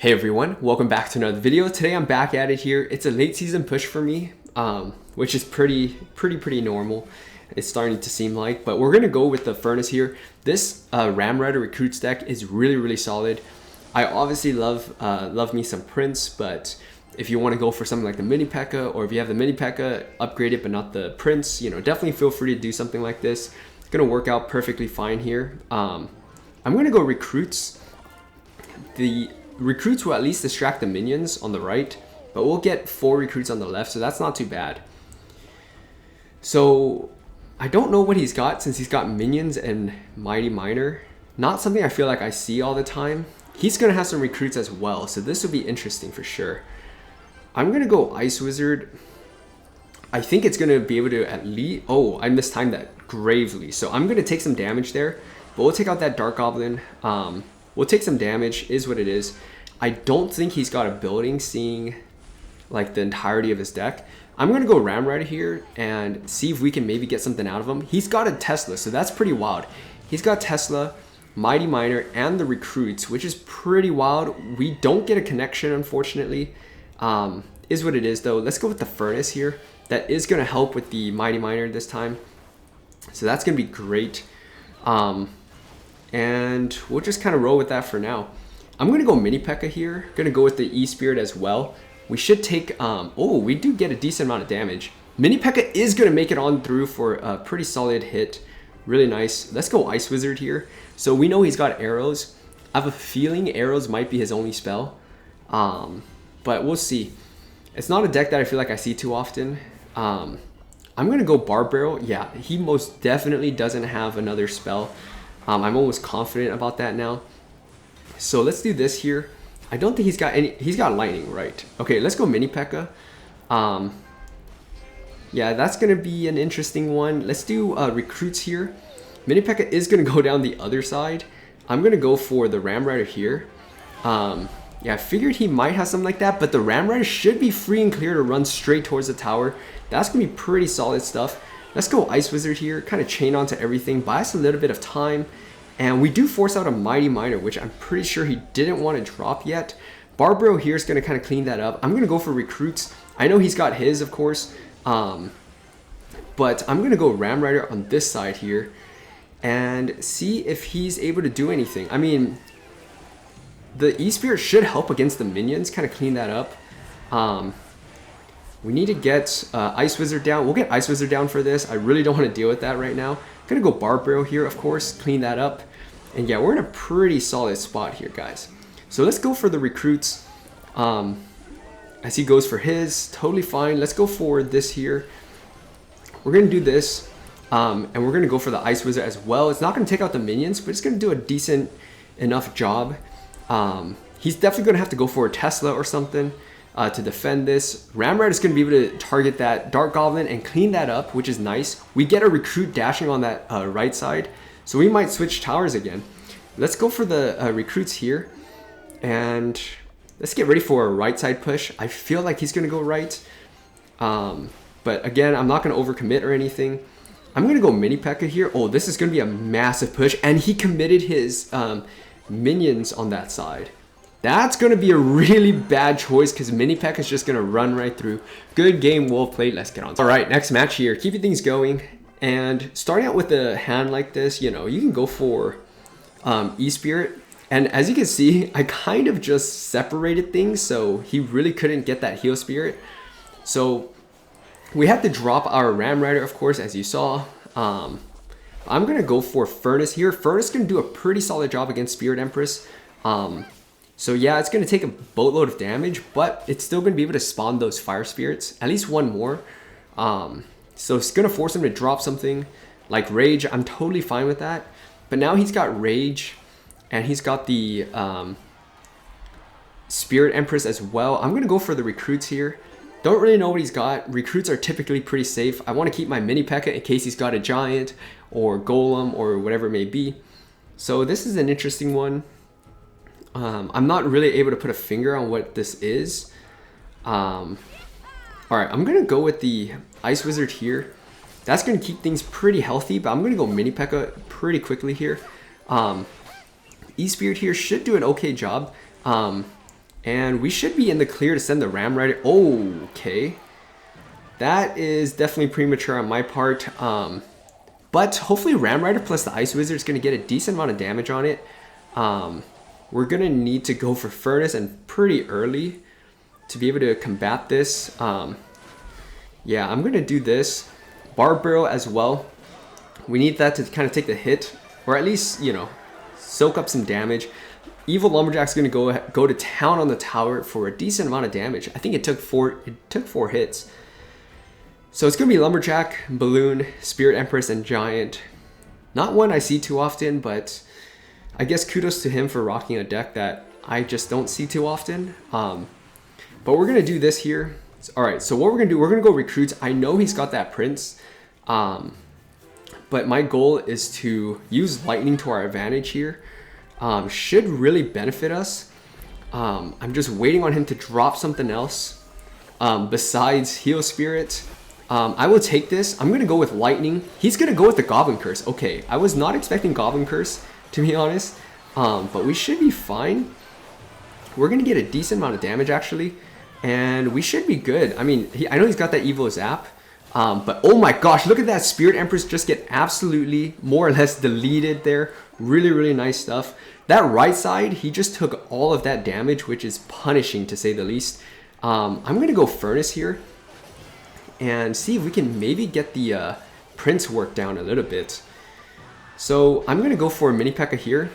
Hey everyone, welcome back to another video. Today I'm back at it here. It's a late season push for me, which is pretty normal. It's starting to seem like, but we're gonna go with the furnace here. This Ram Rider Recruits deck is really solid. I obviously love me some Prince, but if you want to go for something like the Mini P.E.K.K.A, or if you have the Mini P.E.K.K.A, upgrade it but not the Prince, definitely feel free to do something like this. It's gonna work out perfectly fine here. I'm gonna go Recruits. The Recruits will at least distract the minions on the right, but we'll get 4 recruits on the left, so that's not too bad. So I don't know what he's got, since he's got minions and Mighty Miner. Not something I feel like I see all the time. He's gonna have some recruits as well, so this will be interesting for sure. I'm gonna go Ice Wizard. I think it's gonna be able to at least, oh, I mistimed that gravely. So I'm gonna take some damage there, but we'll take out that Dark Goblin. We'll take some damage, is what it is. I don't think he's got a building, seeing like the entirety of his deck. I'm gonna go Ram Rider here and see if we can maybe get something out of him. He's got a Tesla, so that's pretty wild. He's got Tesla, Mighty Miner, and the recruits, which is pretty wild. We don't get a connection, unfortunately. Is what it is though. Let's go with the Furnace here. That is gonna help with the Mighty Miner this time. So that's gonna be great. And we'll just kind of roll with that for now. I'm going to go Mini P.E.K.K.A here. Going to go with the E-Spirit as well. We should take, oh, we do get a decent amount of damage. Mini P.E.K.K.A is going to make it on through for a pretty solid hit. Really nice. Let's go Ice Wizard here. So we know he's got arrows. I have a feeling arrows might be his only spell. But we'll see. It's not a deck that I feel like I see too often. I'm going to go Barb Barrel. Yeah, he most definitely doesn't have another spell. I'm almost confident about that now. So let's do this here. I don't think he's got any. He's got lightning, right? Okay, let's go Mini P.E.K.K.A. Yeah, that's gonna be an interesting one. Let's do recruits here. Mini P.E.K.K.A is gonna go down the other side. I'm gonna go for the Ram Rider here. Yeah, I figured he might have something like that, but the Ram Rider should be free and clear to run straight towards the tower. That's gonna be pretty solid stuff. Let's go Ice Wizard here, kind of chain onto everything, buy us a little bit of time. And we do force out a Mighty Miner, which I'm pretty sure he didn't want to drop yet. Barbaro here is going to kind of clean that up. I'm going to go for recruits. I know he's got his, of course. But I'm going to go Ram Rider on this side here and see if he's able to do anything. I mean, the E-Spirit should help against the minions, kind of clean that up. We need to get Ice Wizard down. We'll get Ice Wizard down for this. I really don't want to deal with that right now. Gonna go Barbaro here, of course, clean that up. And yeah, we're in a pretty solid spot here, guys. So let's go for the recruits. As he goes for his, totally fine. Let's go for this here. We're gonna do this, and we're gonna go for the Ice Wizard as well. It's not gonna take out the minions, but it's gonna do a decent enough job. He's definitely gonna have to go for a Tesla or something to defend this. Ram Rider is going to be able to target that Dark Goblin and clean that up, which is nice. We get a recruit dashing on that right side, so we might switch towers again. Let's go for the recruits here, and let's get ready for a right side push. I feel like he's going to go right, but again, I'm not going to overcommit or anything. I'm going to go Mini P.E.K.K.A here. Oh, this is going to be a massive push, and he committed his minions on that side. That's going to be a really bad choice because Mini P.E.K.K.A is just going to run right through. Good game, well played. Let's get on. All right, next match here. Keeping things going. And starting out with a hand like this, you can go for E-Spirit. And as you can see, I kind of just separated things, so he really couldn't get that Heal Spirit. So we have to drop our Ram Rider, of course, as you saw. I'm going to go for Furnace here. Furnace is going to do a pretty solid job against Spirit Empress. So yeah, it's going to take a boatload of damage, but it's still going to be able to spawn those fire spirits, at least one more. So it's going to force him to drop something like Rage. I'm totally fine with that. But now he's got Rage, and he's got the Spirit Empress as well. I'm going to go for the recruits here. Don't really know what he's got. Recruits are typically pretty safe. I want to keep my Mini P.E.K.K.A in case he's got a Giant or Golem or whatever it may be. So this is an interesting one. I'm not really able to put a finger on what this is. Alright, I'm going to go with the Ice Wizard here. That's going to keep things pretty healthy, but I'm going to go Mini P.E.K.K.A pretty quickly here. E-Spirit here should do an okay job. And we should be in the clear to send the Ram Rider. Oh, okay. That is definitely premature on my part. But hopefully Ram Rider plus the Ice Wizard is going to get a decent amount of damage on it. We're going to need to go for Furnace and pretty early to be able to combat this. Yeah, I'm going to do this. Barb Barrel as well. We need that to kind of take the hit, or at least, you know, soak up some damage. Evil Lumberjack's going to go to town on the tower for a decent amount of damage. I think it took four hits. So it's going to be Lumberjack, Balloon, Spirit Empress, and Giant. Not one I see too often, but I guess kudos to him for rocking a deck that I just don't see too often. But we're going to do this here. All right, so what we're going to do, we're going to go Recruits. I know he's got that Prince, but my goal is to use Lightning to our advantage here. Should really benefit us. I'm just waiting on him to drop something else besides Heal Spirit. I will take this. I'm going to go with Lightning. He's going to go with the Goblin Curse. Okay, I was not expecting Goblin Curse, to be honest, but we should be fine. We're going to get a decent amount of damage, actually, and we should be good. I mean, I know he's got that Evil Zap, but oh my gosh, look at that Spirit Empress just get absolutely more or less deleted there. Really, really nice stuff. That right side, he just took all of that damage, which is punishing to say the least. I'm going to go Furnace here and see if we can maybe get the Prince work down a little bit. So I'm going to go for a Mini P.E.K.K.A here.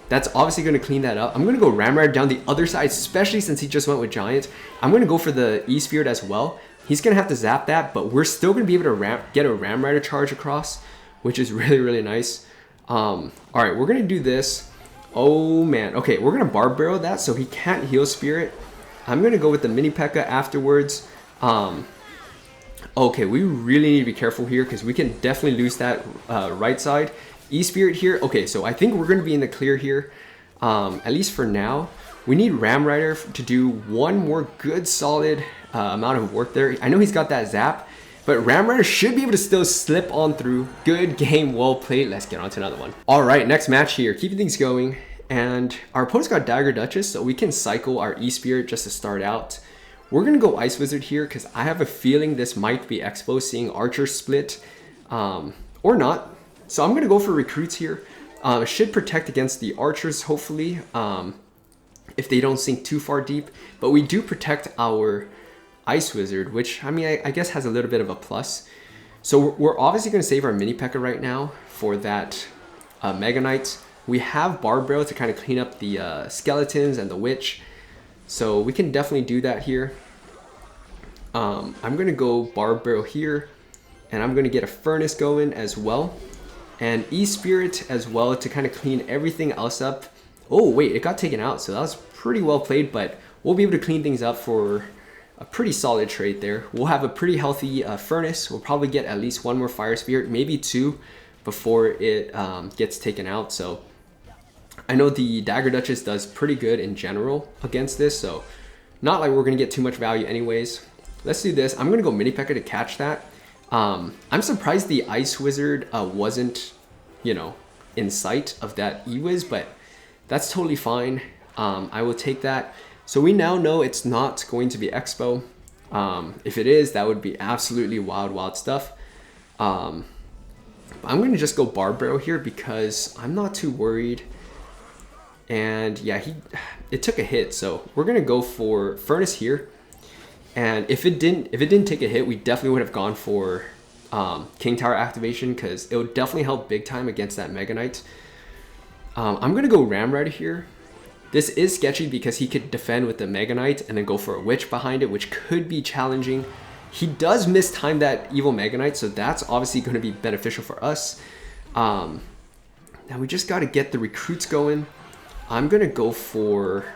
That's obviously going to clean that up. I'm going to go Ram Rider down the other side, especially since he just went with Giant. I'm going to go for the E-Spirit as well. He's going to have to zap that, but we're still going to be able to get a Ram Rider charge across, which is really, really nice. All right, we're going to do this. Oh, man. Okay, we're going to Barb Barrel that so he can't Heal Spirit. I'm going to go with the Mini P.E.K.K.A afterwards. Okay, we really need to be careful here because we can definitely lose that right side. E-Spirit here. Okay, so I think we're going to be in the clear here, at least for now. We need Ram Rider to do one more good solid amount of work there. I know he's got that zap, but Ram Rider should be able to still slip on through. Good game, well played. Let's get on to another one. All right, next match here, keeping things going. And our opponent's got Dagger Duchess, so we can cycle our E-Spirit just to start out. We're going to go Ice Wizard here because I have a feeling this might be Expo, seeing Archer split, or not. So I'm going to go for Recruits here. Should protect against the Archers, hopefully, if they don't sink too far deep. But we do protect our Ice Wizard, which, I mean, I guess has a little bit of a plus. So we're obviously going to save our Mini P.E.K.K.A right now for that Mega Knight. We have Barb Barrel to kind of clean up the Skeletons and the Witch. So we can definitely do that here. I'm going to go Barb Barrel here. And I'm going to get a Furnace going as well. And E-Spirit as well to kind of clean everything else up. Oh, wait, it got taken out. So that was pretty well played, but we'll be able to clean things up for a pretty solid trade there. We'll have a pretty healthy Furnace. We'll probably get at least one more Fire Spirit, maybe two before it gets taken out. So I know the Dagger Duchess does pretty good in general against this. So not like we're going to get too much value anyways. Let's do this. I'm going to go Mini P.E.K.K.A to catch that. I'm surprised the Ice Wizard wasn't, you know, in sight of that E-Wiz, but that's totally fine. I will take that. So we now know it's not going to be Expo. If it is, that would be absolutely wild, wild stuff. I'm going to just go Barb Barrel here because I'm not too worried. And yeah, it took a hit, so we're going to go for Furnace here. And if it didn't take a hit, we definitely would have gone for King Tower activation because it would definitely help big time against that Mega Knight. I'm going to go Ram Rider here. This is sketchy because he could defend with the Mega Knight and then go for a Witch behind it, which could be challenging. He does mistime that evil Mega Knight, so that's obviously going to be beneficial for us. Now we just got to get the Recruits going. I'm going to go for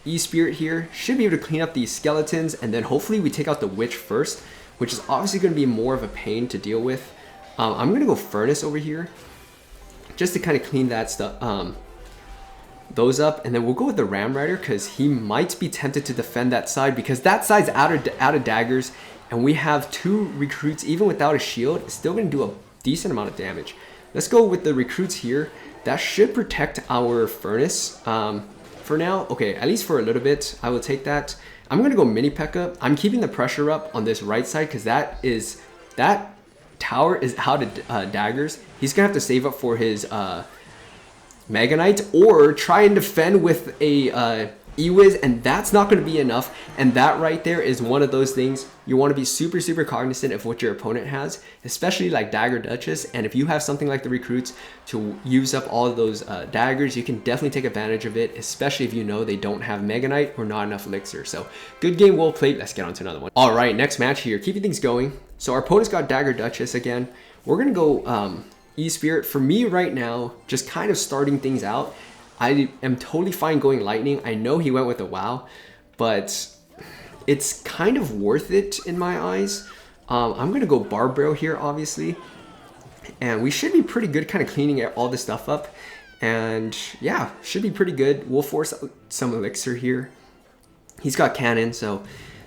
E-Spirit here. Should be able to clean up these Skeletons, and then hopefully we take out the Witch first, which is obviously going to be more of a pain to deal with. I'm going to go Furnace over here just to kind of clean that stuff, those up, and then we'll go with the Ram Rider because he might be tempted to defend that side because that side's out of daggers, and we have two Recruits. Even without a shield, it's still going to do a decent amount of damage. Let's go with the Recruits here. That should protect our Furnace for now, okay, at least for a little bit, I will take that. I'm gonna go mini P.E.K.K.A. I'm keeping the pressure up on this right side because that tower is out of daggers. He's gonna have to save up for his Mega Knight or try and defend with a E-Wiz, and that's not going to be enough. And that right there is one of those things you want to be super, super cognizant of what your opponent has, especially like Dagger Duchess. And if you have something like the recruits to use up all of those daggers, you can definitely take advantage of it, especially if you know they don't have Mega Knight or not enough elixir. So good game, well played. Let's get on to another one. All right, next match here, keeping things going. So our opponent's got Dagger Duchess again. We're going to go E-Spirit. For me right now, just kind of starting things out, I am totally fine going Lightning. I know he went with a WoW, but it's kind of worth it in my eyes. I'm going to go Barbaro here, obviously. And we should be pretty good kind of cleaning all this stuff up. And yeah, should be pretty good. We'll force some Elixir here. He's got Cannon, so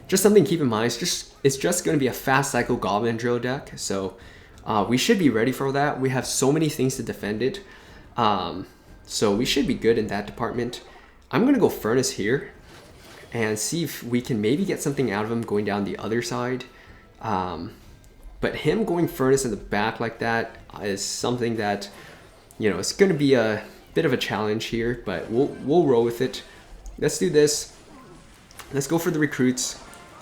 just something to keep in mind. It's just going to be a fast cycle Goblin Drill deck. So we should be ready for that. We have so many things to defend it. So we should be good in that department. I'm going to go Furnace here and see if we can maybe get something out of him going down the other side. But him going Furnace in the back like that is something that, you know, it's going to be a bit of a challenge here, but we'll roll with it. Let's do this. Let's go for the recruits.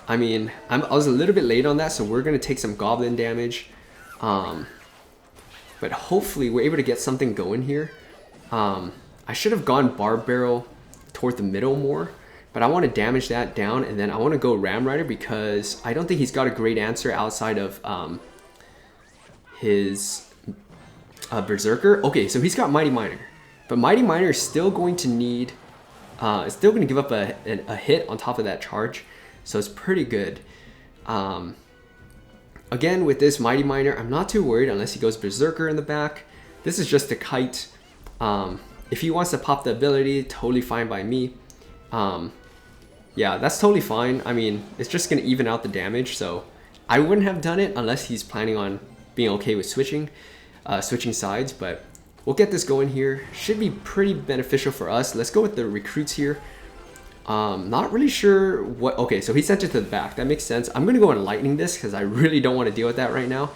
I mean, I was a little bit late on that, so we're going to take some Goblin damage. But hopefully we're able to get something going here. I should have gone Barbaro toward the middle more, but I want to damage that down, and then I want to go Ram Rider because I don't think he's got a great answer outside of his Berserker. Okay, so he's got Mighty Miner, but Mighty Miner is still going to need, it's still going to give up a hit on top of that charge, so it's pretty good. Again, with this Mighty Miner, I'm not too worried unless he goes Berserker in the back. This is just a kite. If he wants to pop the ability, totally fine by me. Yeah, that's totally fine. I mean, it's just going to even out the damage, so I wouldn't have done it unless he's planning on being okay with switching sides, but we'll get this going here. Should be pretty beneficial for us. Let's go with the recruits here. Not really sure what... Okay, so he sent it to the back. That makes sense. I'm going to go and Lightning this because I really don't want to deal with that right now.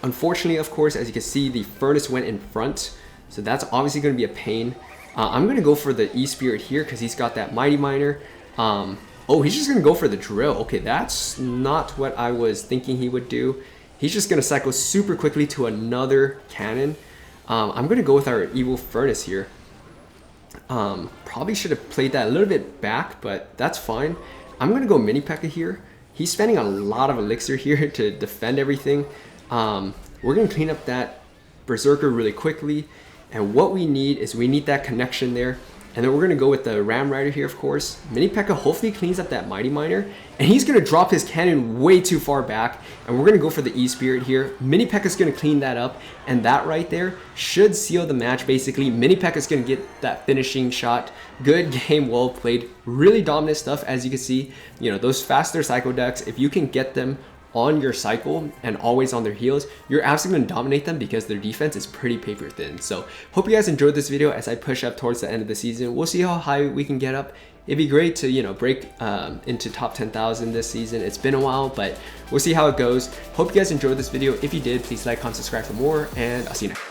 Unfortunately, of course, as you can see, the Furnace went in front, so that's obviously going to be a pain. I'm going to go for the E-Spirit here because he's got that Mighty Miner. Oh, he's just going to go for the Drill. Okay, that's not what I was thinking he would do. He's just going to cycle super quickly to another cannon. I'm going to go with our Evil Furnace here. Probably should have played that a little bit back, but that's fine. I'm going to go Mini P.E.K.K.A. here. He's spending a lot of Elixir here to defend everything. We're going to clean up that Berserker really quickly, and what we need is we need that connection there, and then we're going to go with the Ram Rider here, of course. Mini P.E.K.K.A. hopefully cleans up that Mighty Miner, and he's going to drop his cannon way too far back, and we're going to go for the E-Spirit here. Mini P.E.K.K.A. is going to clean that up, and that right there should seal the match basically. Mini P.E.K.K.A. is going to get that finishing shot. Good game, well played. Really dominant stuff, as you can see. You know, those faster cycle decks, if you can get them on your cycle and always on their heels, you're absolutely going to dominate them because their defense is pretty paper thin. So hope you guys enjoyed this video as I push up towards the end of the season. We'll see how high we can get up. It'd be great to, you know, break into top 10,000 this season. It's been a while, but we'll see how it goes. Hope you guys enjoyed this video. If you did, please like, comment, subscribe for more, and I'll see you next.